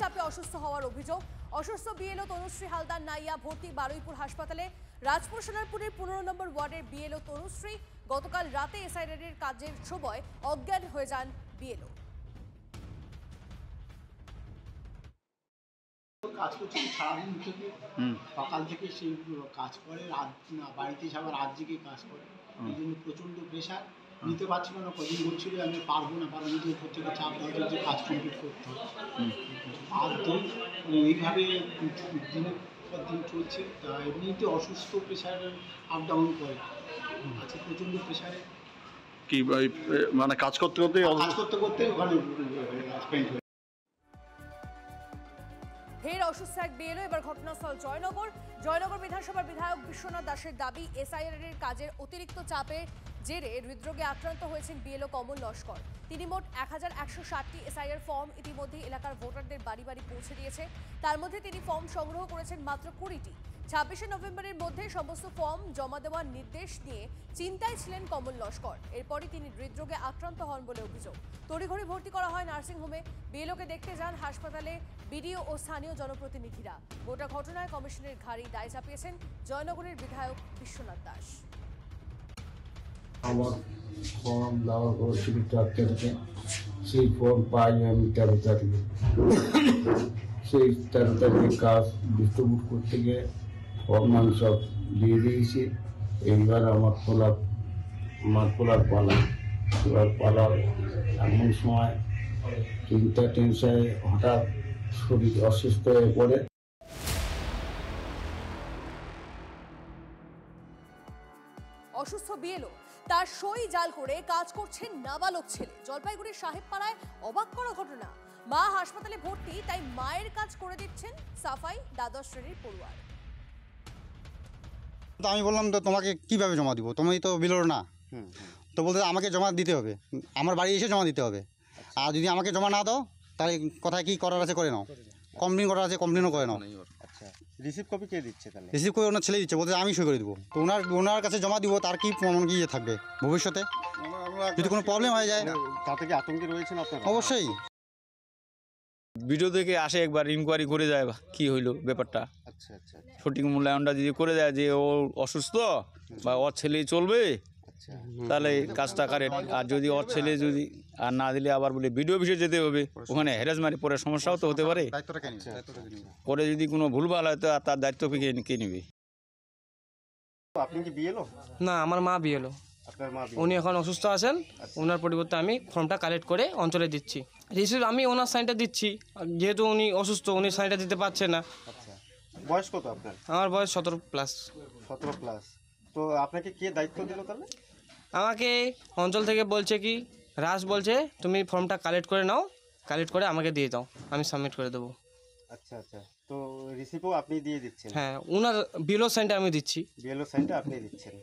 চাপে অসুস্থ হওয়ার অভিযোগ। অসুস্থ বিএলও তনুশ্রী হালদার নাইয়া ভর্তি বারুইপুর হাসপাতালে। রাজপুর সোনারপুরের 15 নম্বর ওয়ার্ডের বিএলও তনুশ্রী গতকাল রাতে এসআইআরের কাজের সময় অজ্ঞান হয়ে যান বিএলও। কাজ করছে সারাদিন থেকে, সকাল থেকে সেই কাজ করে, রাত বাড়িতে এসে আবার রাত জেগে কাজ করে। এই জন্য প্রচণ্ড প্রেশার নিতে পারছিল না। কদিন বলছিল আমি পারবো না, কারণ নিজের উপর থেকে চাপ দেওয়া যে কাজ কমপ্লিট করতে হবে। আর তো এইভাবে দিনের পর দিন চলছে। তা এমনিতে অসুস্থ, প্রেশার আপ ডাউন করে আছে, প্রচণ্ড প্রেশারে কি মানে কাজ করতে করতে ওখানে স্পেন্ড হয়ে। ফের অসুস্থ এক বিএলও। এবার ঘটনাস্থল জয়নগর বিধানসভার বিধায়ক বিশ্বনাথ দাসের দাবি, এসআইআরের কাজের অতিরিক্ত চাপে জেরে হৃদরোগে আক্রান্ত হয়েছেন বিএলও কমল লস্কর। তিনি মোট 1160টি এসআইআর ফর্ম ইতিমধ্যে এলাকার ভোটারদের বাড়ি বাড়ি পৌঁছে দিয়েছে। তার মধ্যে তিনি ফর্ম সংগ্রহ করেছেন মাত্র 20টি। 26শে নভেম্বরের মধ্যে সমস্ত ফর্ম জমা দেওয়ার নির্দেশ নিয়ে চিন্তায় ছিলেন কমল লস্কর। এরপরই তিনি হৃদরোগে আক্রান্ত হন বলে অভিযোগ। তড়িঘড়ি ভর্তি করা হয় নার্সিংহোমে। বিএলওকে দেখতে যান হাসপাতালে বিডিও ও স্থানীয় জনপ্রতিনিধিরা। গোটা ঘটনায় কমিশনের ঘাড়ি দায় চাপিয়েছেন জয়নগরের বিধায়ক বিশ্বনাথ দাস। আমার ফর্ম দেওয়া হয়েছিল 4 তারিখে, সেই ফর্ম পাই আমি 13 তারিখে। সেই 13 তারিখে কাজ ডিস্ট্রিবিউট করতে গিয়ে ফর্ম আমি সব দিয়ে দিয়েছি। এইবার আমার খোলার পালা এমন সময় চিন্তা টেনশনে হঠাৎ শরীর অসুস্থ হয়ে পড়ে। অসুস্থ বিএলও, তার সই জাল করে কাজ করছেন নাবালক ছেলে। জলপাইগুড়ির সাহেবপাড়ায় অবাক করা ঘটনা। মা হাসপাতালে ভর্তি, তাই মায়ের কাজ করে দিচ্ছেন সাফাই দ্বাদশ শ্রেণীর পড়ুয়ার। তো আমি বললাম, তো তোমাকে কিভাবে জমা দিব, তুমি তো বিলোর না। তো বলতে আমাকে জমা দিতে হবে, আমার বাড়ি এসে জমা দিতে হবে। আর যদি আমাকে জমা না দাও তাহলে কোথায় কী করার আছে করে নাও, কমপ্লেন করার আছে কমপ্লেনও করে নাও। আচ্ছা, রিসিভ কপি কে দিচ্ছে তাহলে? রিসিভ করে ওনার ছেলে দিচ্ছে, বলতে আমি সই করে দেবো। তো ওনার কাছে জমা দিব, তার কি প্রমাণ কি থাকবে ভবিষ্যতে যদি কোনো প্রবলেম হয়ে যায়? তাতে কি আতঙ্কে রয়েছেন আপনারা? অবশ্যই। ভিডিও থেকে আসে, একবার ইনকোয়ারি করে যায় কি হইলো ব্যাপারটা। আচ্ছা আচ্ছা সঠিক মূল্যায়নটা যদি করে দেয় যে ও অসুস্থ বা ওর ছেলেই চলবে, আচ্ছা, তাহলে কাজটা কারেক্ট। আর যদি ওর ছেলে যদি আর না দিলে আবার বলে ভিডিও অফিসে যেতে হবে, ওখানে হ্যারাসমেন্ট পরে সমস্যাও তো হতে পারে। পরে যদি কোনো ভুলভাল হয় তো তার দায়িত্ব কে নেবে? আপনি কি বিএলও? না, আমার মা বিএলও। আপনার মা উনি এখন অসুস্থ আছেন, ওনার পরিবর্তে আমি ফর্মটা কালেক্ট করে অঞ্চলে দিচ্ছি। রিসিভ আমি ওনার সাইনটা দিচ্ছি, যেহেতু উনি অসুস্থ, উনি সাইনটা দিতে পারছে না। আচ্ছা, বয়স কত আপনার? আমার বয়স 17+। 17+। তো আপনাকে কে দায়িত্ব দিল তাহলে? আমাকে অঞ্চল থেকে বলছে কি, রাজ বলছে তুমি ফর্মটা কালেক্ট করে নাও, কালেক্ট করে আমাকে দিয়ে দাও, আমি সাবমিট করে দেবো। আচ্ছা আচ্ছা, তো রিসিভও আপনি দিয়ে দিচ্ছেন? হ্যাঁ, ওনার বিএলও সাইনটা আমি দিচ্ছি। বিএলও সাইনটা আপনি দিচ্ছেন।